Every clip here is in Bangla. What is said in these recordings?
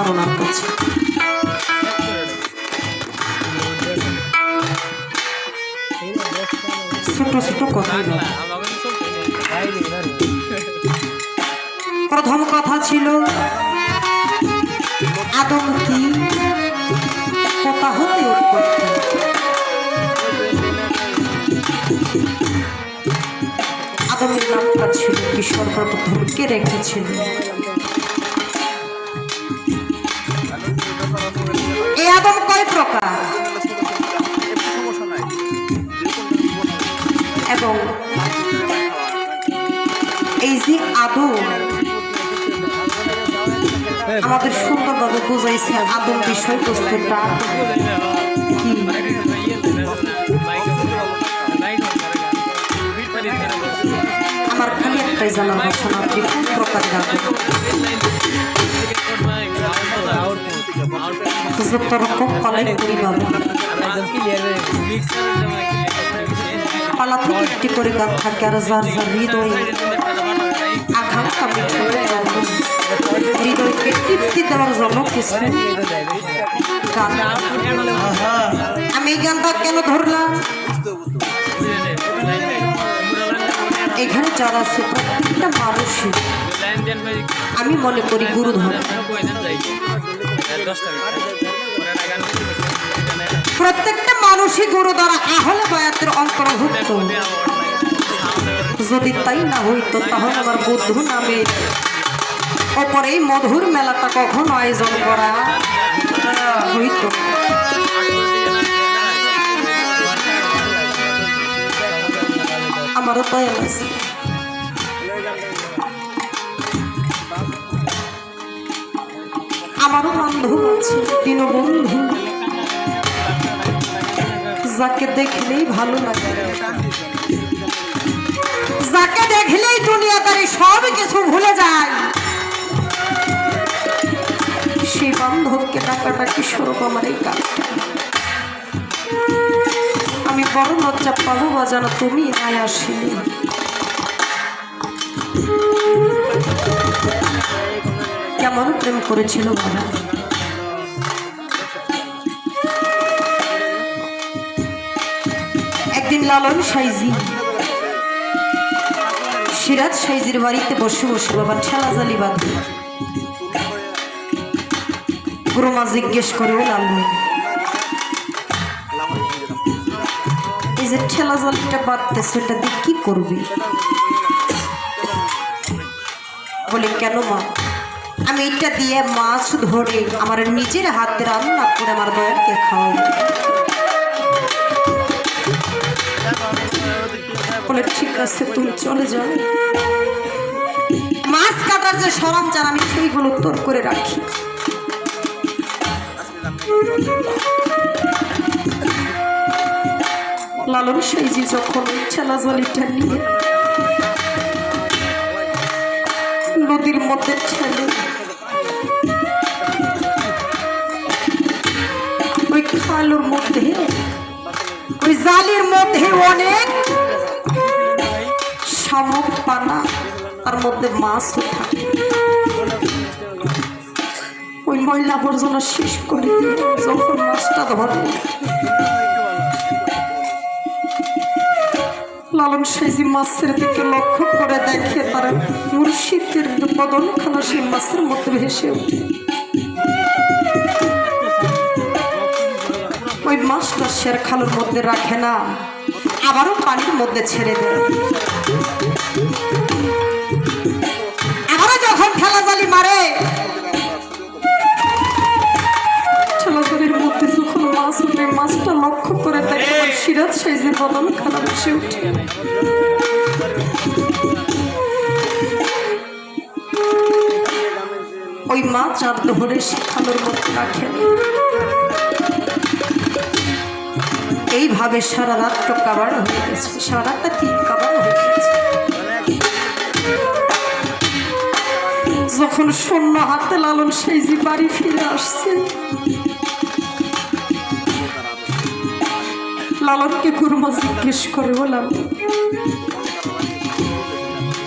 আমার ওনার কাছে। ছোট ছোট কথা, প্রথম কথা ছিল আদম কি কোথা হতে উৎপত্তি। আদমের নামটা ছিল কি সর্বপ্রথম কে রেখেছিল? এই আদম কয় প্রকার এবং এই যে আদম আমাদের সুন্দরভাবে বুঝাইছে আদম বিষয়বস্তুটা কি। আমার খালি একটাই জানা ভাষণ, আপনি কোন প্রকার গাবেন, যত রকম পালাই করি পাবেন। পালা থেকে একটি করে গান থাকে, আর যার যার হৃদয়ে আকাঙ্ক্ষা হৃদয়কে তৃপ্তি দেওয়ার জন্য কিছু গান। আমি এই গানটা কেন ধরলাম? এখানে যারা আছে প্রত্যেকটা মানুষই আমি মনে করি গুরুধর, প্রত্যেকটা মানুষই গুরুধর আহলে বায়াতের অন্তর্ভুক্ত। যদি তাই না হইতো তাহলে আমার বন্ধু নামে ওপরে এই মধুর মেলাটা কখনো আয়োজন করা হইতো। আমারও দয়াল আছে, আমারও বান্ধব আছে, দীনবন্ধু, যাকে দেখলেই ভালো লাগে, যাকে দেখলেই দুনিয়াদারি সব কিছু ভুলে যায়, সেই বান্ধবকে ডাকাটা কি স্বরূপ আমার এই কাজ। আমি বড় লজ্জা পাবো বাজানো তুমি নাই আসিনি। কেমন প্রেম করেছিল বাবা, একদিন লালন সাইজি সিরাজ সাইজির বাড়িতে বসে বসে বাবা ঠেলা জালি বাঁধে। গুরুমা জিজ্ঞেস করে, লালন এই যে ঠেলা জালিটা বাঁধতেছে এটা দিয়ে কি করবি? বলে কেন মা? আমি এটা দিয়ে মাছ ধরে আমার নিজের হাতে রান্না করে আমার দয়ালকে খাওয়াবো। বলে ঠিক আছে তুমি চলে যাও, মাছ কাটার যে সরঞ্জাম আমি সেইগুলো তোর করে রাখি। লালন সাইজি যখন ঠেলা জালিটা নিয়ে নদীর মধ্যে ছেলে ওই খালুর মধ্যে ওই জালির মধ্যে অনেক শামুক পানা, তার মধ্যে মাছও থাকে। ওই ময়লা আবর্জনা শেষ করে যখন মাছটা ধরে, লালন সাইজি মাছের দিকে লক্ষ্য করে দেখে তারা মুর্শিদের বদনখানা সেই মাছের মধ্যে ভেসে ওঠে। ওই মাছটা শের খালুর মধ্যে রাখে না, আবারও পানির মধ্যে ছেড়ে দেয়। আবারও যখন ঠেলা জালি মারে, ঠেলা জালির মধ্যে যখন মাছ উঠে, মাছটা লক্ষ্য করে দেখে সিরাজ সাইজের বদন খানা ভেসে উঠে। ওই মাছ আর ধরে সে খালুর মধ্যে রাখে। এইভাবে সারা রাত্র কাবার হয়ে গেছে, সারা রাতটা কি কাবার হয়ে গেছে। যখন শূন্য হাতে লালন সাইজি বাড়ি ফিরে আসছে, লালনকে গুরুমা জিজ্ঞেস করে, বললাম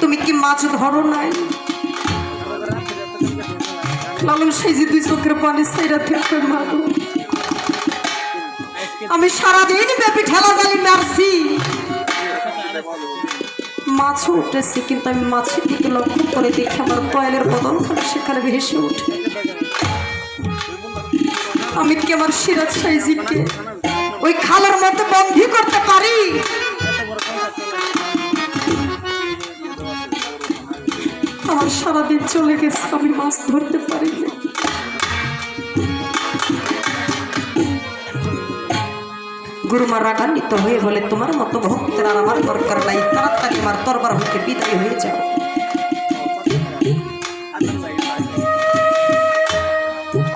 তুমি কি মাছ ধরো নাই? লালন সেই যে দুই চোখের পানি সেইটা থেকে মাগো আমি সারাদিন ব্যাপী ঠেলা জালি মারছি, মাছও উঠেছি, কিন্তু আমি মাছের দিকে লক্ষ্য করে দেখি আমার কয়েলের বদন খানে সেখানে ভেসে উঠে। আমি কি আমার সিরাজ সাইজিকে ওই খালের মধ্যে বন্দী করতে পারি? আমার সারাদিন চলে গেছে, আমি মাছ ধরতে পারি। গুরুমা রাগান্বিত হয়ে বলে, তোমার মতো ভক্তের আর আমার দরকার নাই, তাড়াতাড়ি আমার দরবার হতে বিদায় হয়ে যাও।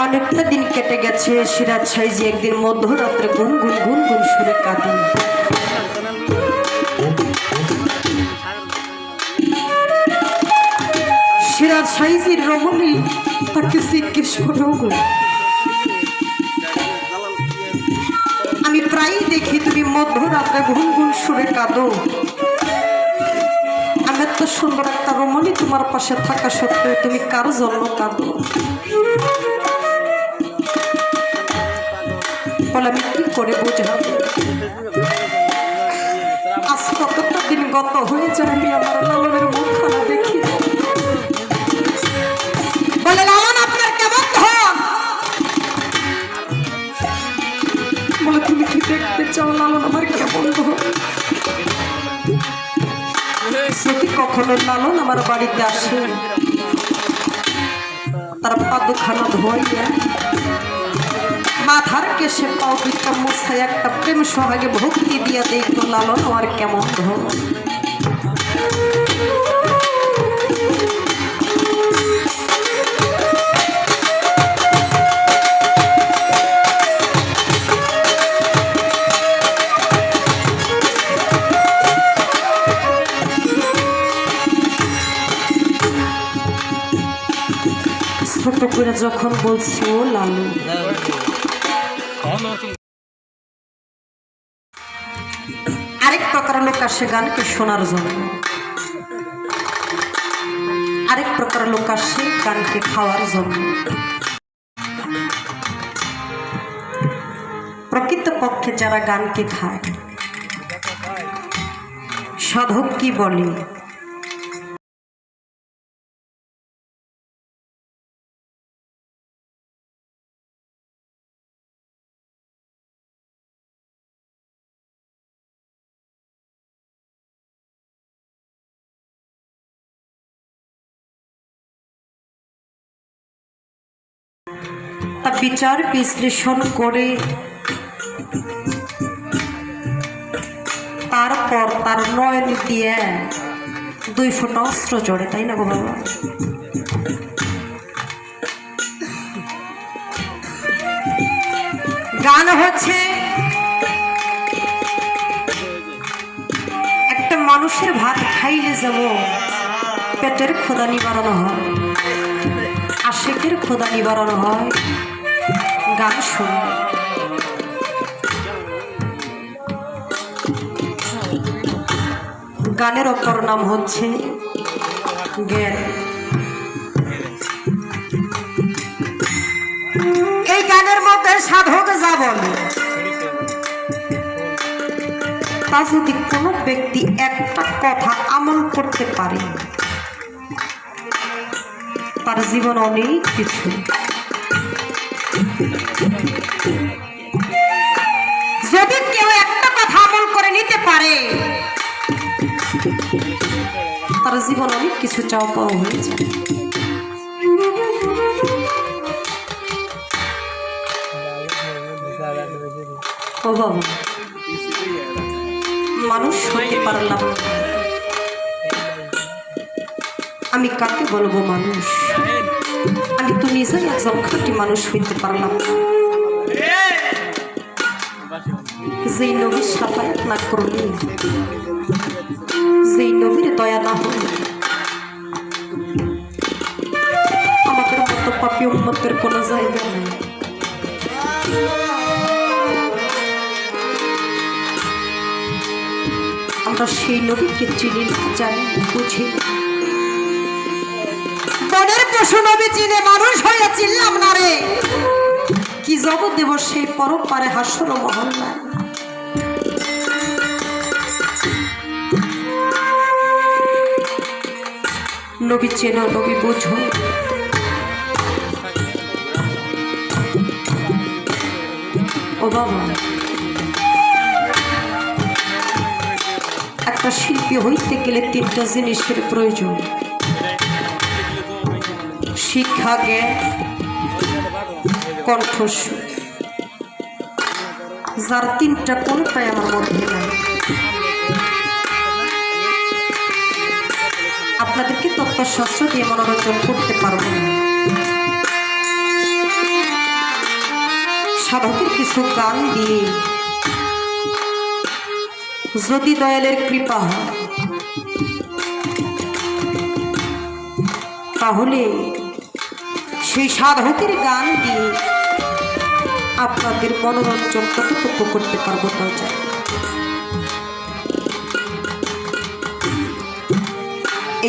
অনেকটা দিন কেটে গেছে। সিরাজ সাইজি একদিন মধ্যরাত্রে গুনগুন গুনগুন সুরে কাঁদে। সিরাজ সাইজির রমণী তাকে জিজ্ঞেস করে, আমি প্রায়ই দেখি তুমি মধ্যরাত্রে গুনগুন সুরে কাঁদো, আমি এত সুন্দর একটা রমণী তোমার পাশে থাকা সত্ত্বেও তুমি কার জন্য কাঁদো? বলে, আমি কি করে বোঝাবো? আজ কতটা দিন গত হয়ে যায় আমি আমার লালনের মুখখানা দেখি। বলে, লালন আপনার কেমন ধন? বলে, তুমি কি দেখতে চাও লালন আমার কেমন ধন? যদি কখনো লালন আমার বাড়িতে আসে, তার পাদুখানা ধোয়াইয়া মাথার কেশে পাও দুইটা মুছায় একটা প্রেম সোহাগে ভক্তি দিয়া দেখতো লালন আমার কেমন ধন। ছোট করে যখন বলছি, ও লালু, আরেক প্রকার লোক আসে গানকে শোনার জন্য, আরেক প্রকার লোক আসে গানকে খাওয়ার জন্য। প্রকৃতপক্ষে যারা গানকে খায়, সাধক কি বলে, তা বিচার বিশ্লেষণ করে তারপর তার নয়ন দিয়ে দুই ফোঁটা অস্ত্র জড়ে, তাই না গো বাবা? গান হচ্ছে একটা মানুষের ভাত খাইলে যেমন পেটের ক্ষুধা নিবারণ হয়, আশিকের ক্ষুধা নিবারণ হয় গান শুনে। গানের অপর নাম হচ্ছে জ্ঞান। এই গানের মধ্যে সাধক যা বলে, তা যদি কোনো ব্যক্তি একটা কথা আমল করতে পারে, তার জীবন অনেক কিছু। যদি কেউ একটা কথা আমল করে নিতে পারে, তার জীবন অনেক কিছু চাওয়া পাওয়া হয়ে যায়। ও বাবা, মানুষ হতে পারলাম, আমি কাকে বলবো মানুষ? আমি তো নিজেই একজন খাঁটি মানুষ হইতে পারলাম না। যেই নবীর সাফায়াত না করলে, যেই নবীর দয়া না হলে, আমাদের মতো পাপী উম্মতের কোনো জায়গা নেই। আমরা সেই নবীকে চিনি না, জানি, বুঝি। বনের পশু নবী চিনে মানুষ হইয়া চিনলাম না রে, কি জগৎ দেব সেই পরপারে হাসর মহল্লায়। নবী চেনো, নবী বুঝো, ও বাবা একটা শিল্পী হইতে গেলে তিনটা জিনিসের প্রয়োজন: শিক্ষা, জ্ঞান, কণ্ঠস্বর। যার তিনটা কোনটাই আমার মধ্যে নাই। আপনাদেরকে তত্ত্বশাস্ত্র দিয়ে মনোরঞ্জন করতে পারবো না। সাধকের কিছু গান দিয়ে যদি দয়ালের কৃপা হয় তাহলে সেই সাধকের গান দিয়ে আপনাদের মনোরঞ্জন কতটুকু করতে পারবো তা চাই।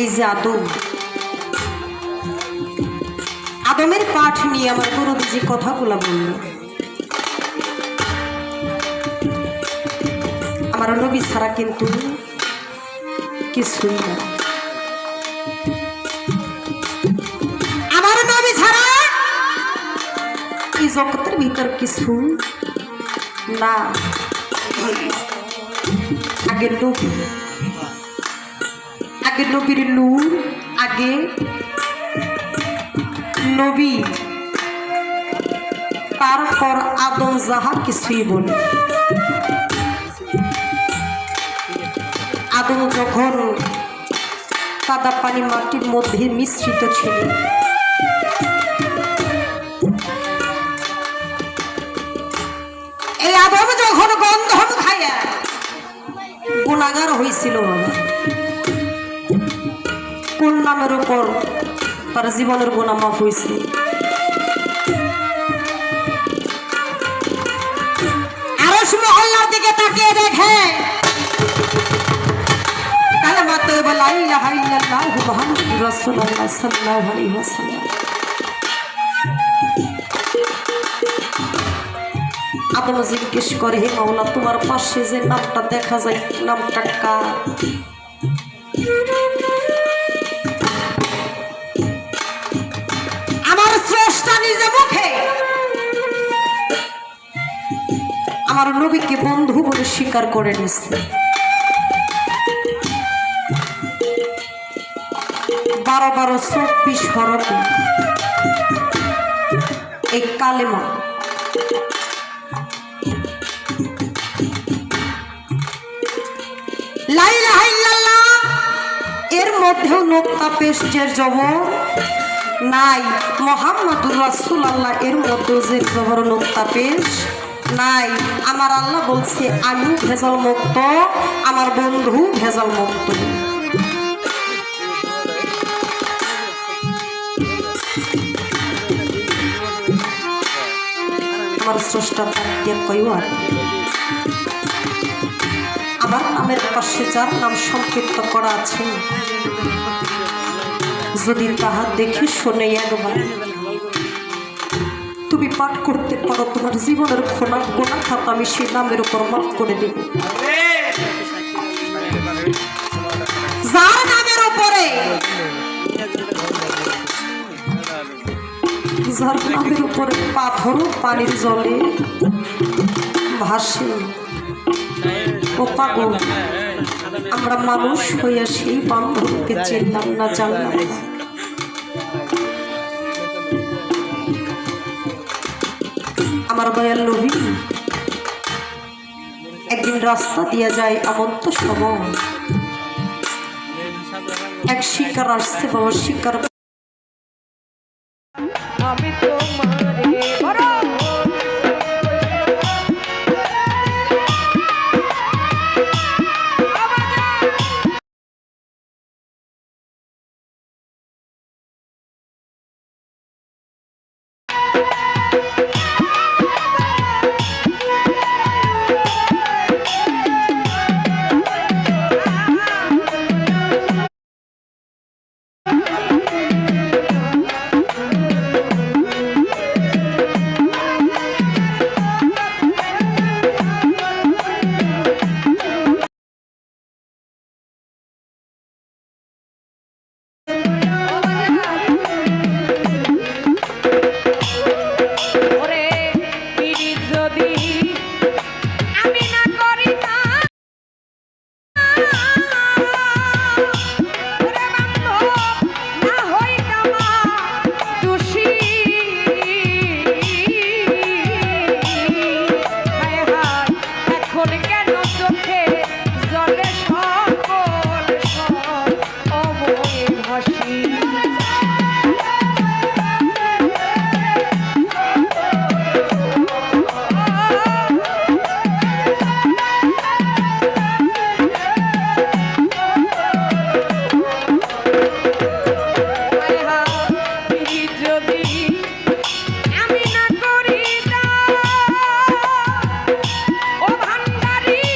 এই যে আদমের পাঠ নিয়ে আমার গুরুজি যে কথাগুলো বলল, আমার নবী ছাড়া কিন্তু কিছুই না। আমার নবী ছাড়া এই জগতের ভিতর কিছু না। আগে নবীর নূর, আগে নবী, তারপর আদম যাহা কিছুই বলে। আদম যখন কাদা পানি মাটির মধ্যে মিশ্রিত ছিল, এই আদম যখন গন্ধম খাইয়া গুনাহগার হয়েছিল, কোন নামের উপর তার জীবনের গুনাহ মাফ হয়েছে? আরশ মহল্লার দিকে তাকিয়ে দেখে কালেমা তয়্যিবা লা ইলাহা ইল্লাল্লাহু মুহাম্মাদুর রাসূলুল্লাহ সাল্লাল্লাহু আলাইহি ওয়াসাল্লাম। আদম জিজ্ঞেস করে, হে মাওলা, তোমার পাশে যে নামটা দেখা যায় নামটা কার? আমার স্রষ্টা নিজে মুখে আমার নবীকে বন্ধু বলে স্বীকার করে নিচ্ছে। 12-24 হরফে এই কালেমা লা ইলাহা ইল্লাল্লাহ, এর মধ্যেও নোক্তা পেশের জবর নাই। মুহাম্মাদুর রাসূলুল্লাহ, এর মধ্যেও যে জবর নোক্তা পেশ নাই। আমার আল্লাহ বলছে আমি ভেজাল মুক্ত, আমার বন্ধু ভেজাল মুক্ত। আমার স্রষ্টা তাকে কইবার আমার নামের পাশে যার নাম সংক্ষিপ্ত করা আছে, যদি তাহা দেখে শুনে একবার তুমি পাঠ করতে পারো, তোমার জীবনের গোনা খাতা আমি সেই নামের উপর মাফ করে দেব। যার নামের উপরে পাথর পানির জলে ভাসে, ও পাগল, আমরা মানুষ হইয়া সেই বান্ধবকে চিনলাম না, জানলাম না। আমার দয়াল নবী একদিন রাস্তা দিয়া যায়, এমন তো সময় এক শিকার আসছে। বাবা শিকার আমি তোমারে এখন কেন চোখে জলে সকল অবয়ে ভাসি ও ভান্ডারি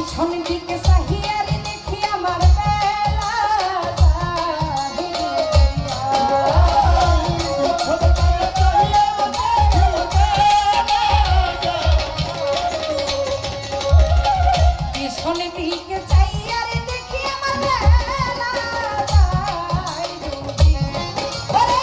পিছন দিকে চাহিয়ার দেখি আমার বেলা পিছন দিকে চাহিয়ার দেখি আমার বেলা ওরে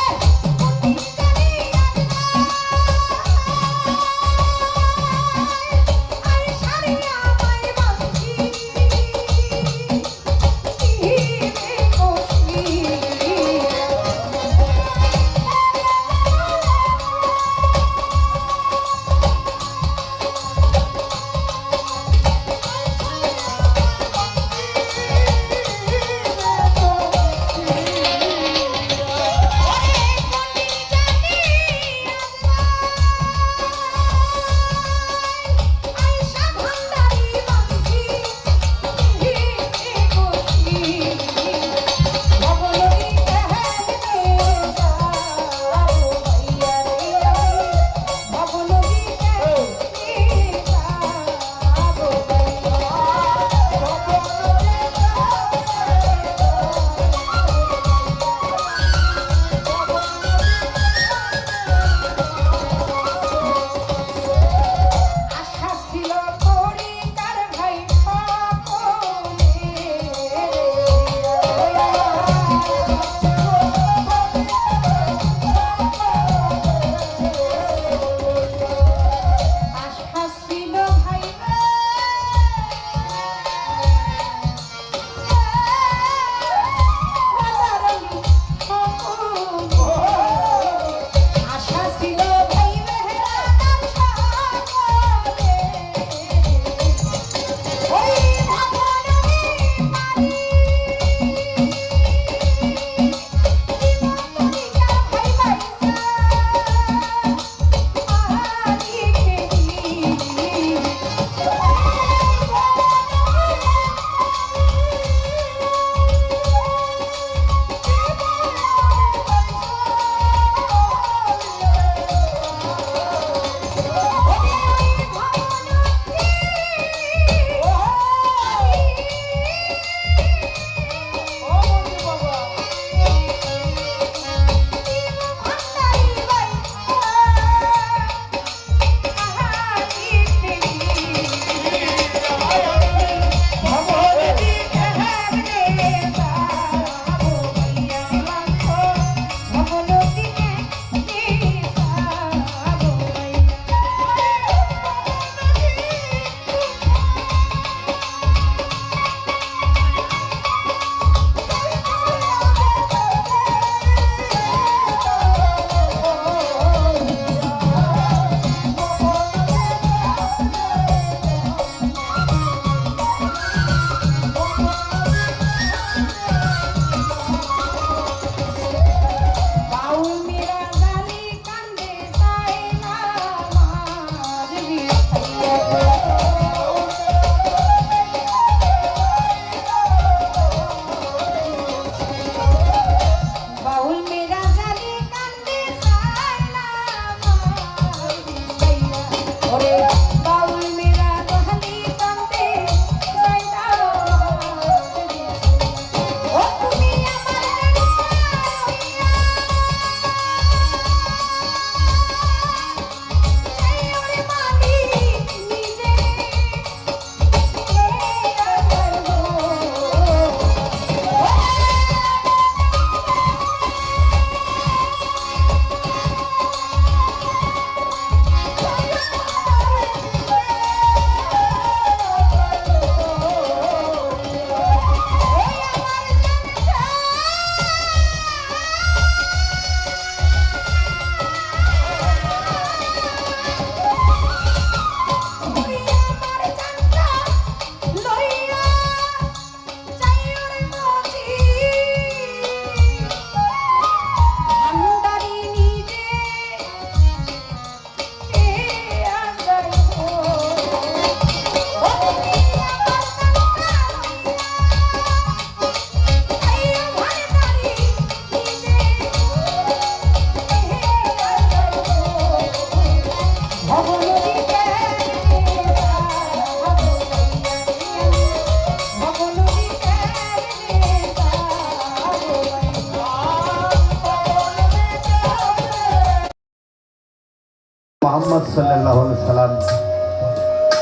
সাল্লাল্লাহু আলাইহি সাল্লাম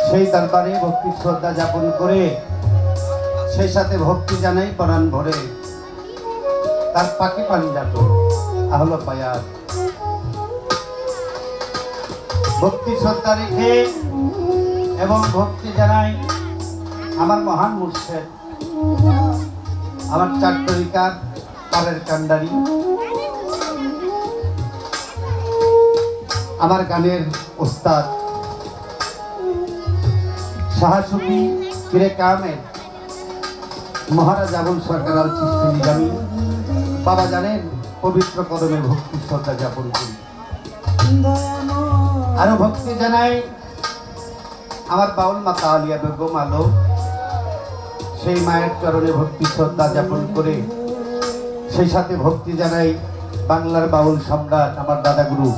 সেই দরবারে ভক্তি শ্রদ্ধা যাপন করে সেই সাথে ভক্তি জানাই প্রাণ ভরে তার পাখি পাঞ্জাত আহলো পায়াত ভক্তি শ্রদ্ধা রেখে এবং ভক্তি জানাই আমার মহান মুর্শিদ আমার চার তরিকার পারের কান্ডারি আমার গানের ওস্তাদ শাহসুফি পীরে কামেল মহারাজ আবুল সরকার আল চিশতি নিজামী বাবা জানেন পবিত্র কদমে ভক্তি শ্রদ্ধা যাপন করি আরো ভক্তি জানাই আমার বাউল মাতা আলিয়া বেগম আলো সেই মায়ের চরণে ভক্তি শ্রদ্ধা যাপন করে সেই সাথে ভক্তি জানাই বাংলার বাউল সম্রাট আমার দাদাগুরু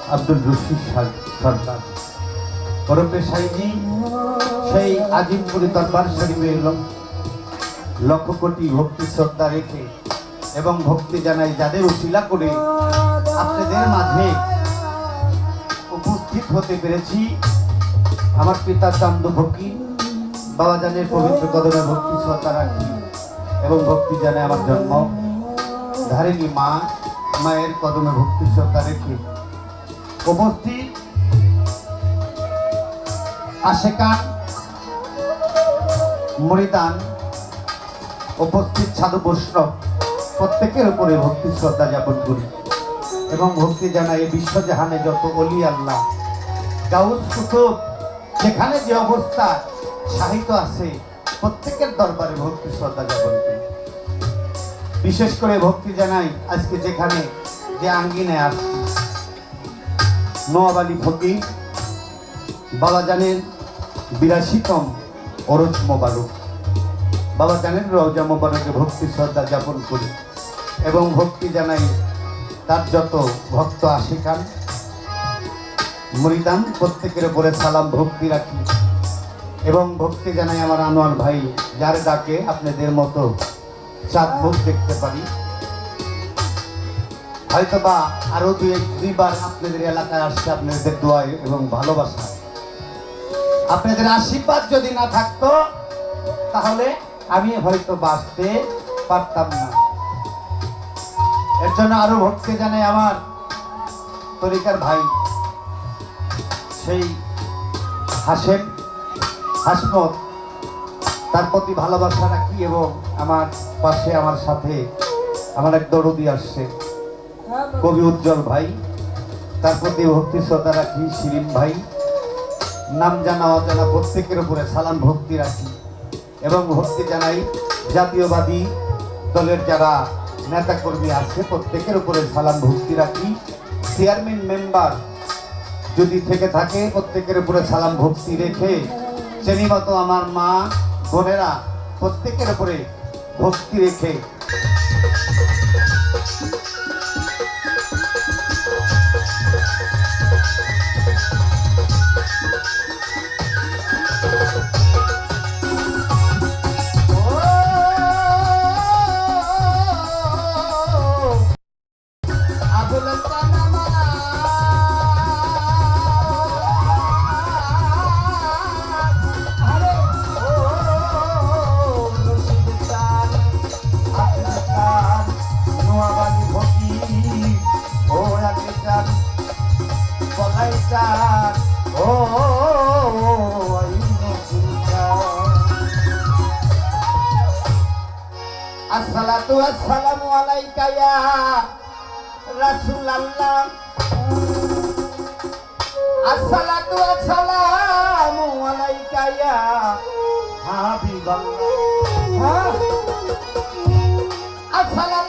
আব্দুল রশিদ সরকার ওরফে সাইজি সেই আজিমপুরি দরবার শরীফে লক্ষ কোটি ভক্তি শ্রদ্ধা রেখে এবং ভক্তি জানাই যাদের উশিলা করে আপনাদের মাঝে উপস্থিত হতে পেরেছি আমার পিতা চান্দু ফকির বাবা জানের পবিত্র কদমে ভক্তি শ্রদ্ধা রাখি এবং ভক্তি জানে আমার জন্ম ধারিণী মা মায়ের কদমে ভক্তি শ্রদ্ধা রেখে উপস্থিত আশেকান মরিদান উপস্থিত সাধু বৈষ্ণব প্রত্যেকের উপরে ভক্তি শ্রদ্ধা যাপন করি এবং ভক্তি জানাই বিশ্বজাহানে যত অলি আল্লাহ গাউস কুতুব যেখানে যে অবস্থা সাহিত্য আছে প্রত্যেকের দরবারে ভক্তি শ্রদ্ধা যাপন করি বিশেষ করে ভক্তি জানাই আজকে যেখানে যে আঙ্গিনে আসছি নওয়াব আলী ফকির বাবা জানেন 82তম ওরস মোবারক বাবা জানেন রওজা মোবারকে ভক্তি শ্রদ্ধা যাপন করি এবং ভক্তি জানাই তার যত ভক্ত আশিকান মুরিদান প্রত্যেকের উপরে সালাম ভক্তি রাখি এবং ভক্তি জানাই আমার আনোয়ার ভাই যার ডাকে আপনাদের মতো চাঁদ মুখ দেখতে পারি হয়তো বা আরো দুইবার আপনাদের এলাকায় আসছে আপনাদের দোয়ায় এবং ভালোবাসা আপনাদের আশীর্বাদ যদি না থাকতো তাহলে আমি হয়তো বাঁচতে পারতাম না এর জন্য আরো ভক্তি জানাই আমার তরিকার ভাই সেই হাসমত তার প্রতি ভালোবাসা রাখি এবং আমার পাশে আমার সাথে আমার এক দরদি আসছে কবি উজ্জ্বল ভাই তার প্রতি ভক্তি শ্রদ্ধা রাখি শিরিন ভাই নাম জানা অজানা প্রত্যেকের উপরে সালাম ভক্তি রাখি এবং ভক্তি জানাই জাতীয়বাদী দলের যারা নেতাকর্মী আছে প্রত্যেকের উপরে সালাম ভক্তি রাখি চেয়ারম্যান মেম্বার যদি থেকে থাকে প্রত্যেকের উপরে সালাম ভক্তি রেখে শ্রেণীমতো আমার মা বোনেরা প্রত্যেকের উপরে ভক্তি রেখে আসসালাতু ওয়াসসালামু আলাইকা ইয়া রাসূলুল্লাহ আসসালাতু ওয়াসসালামু আলাইকা ইয়া হাবিবাল্লাহ আসসালাতু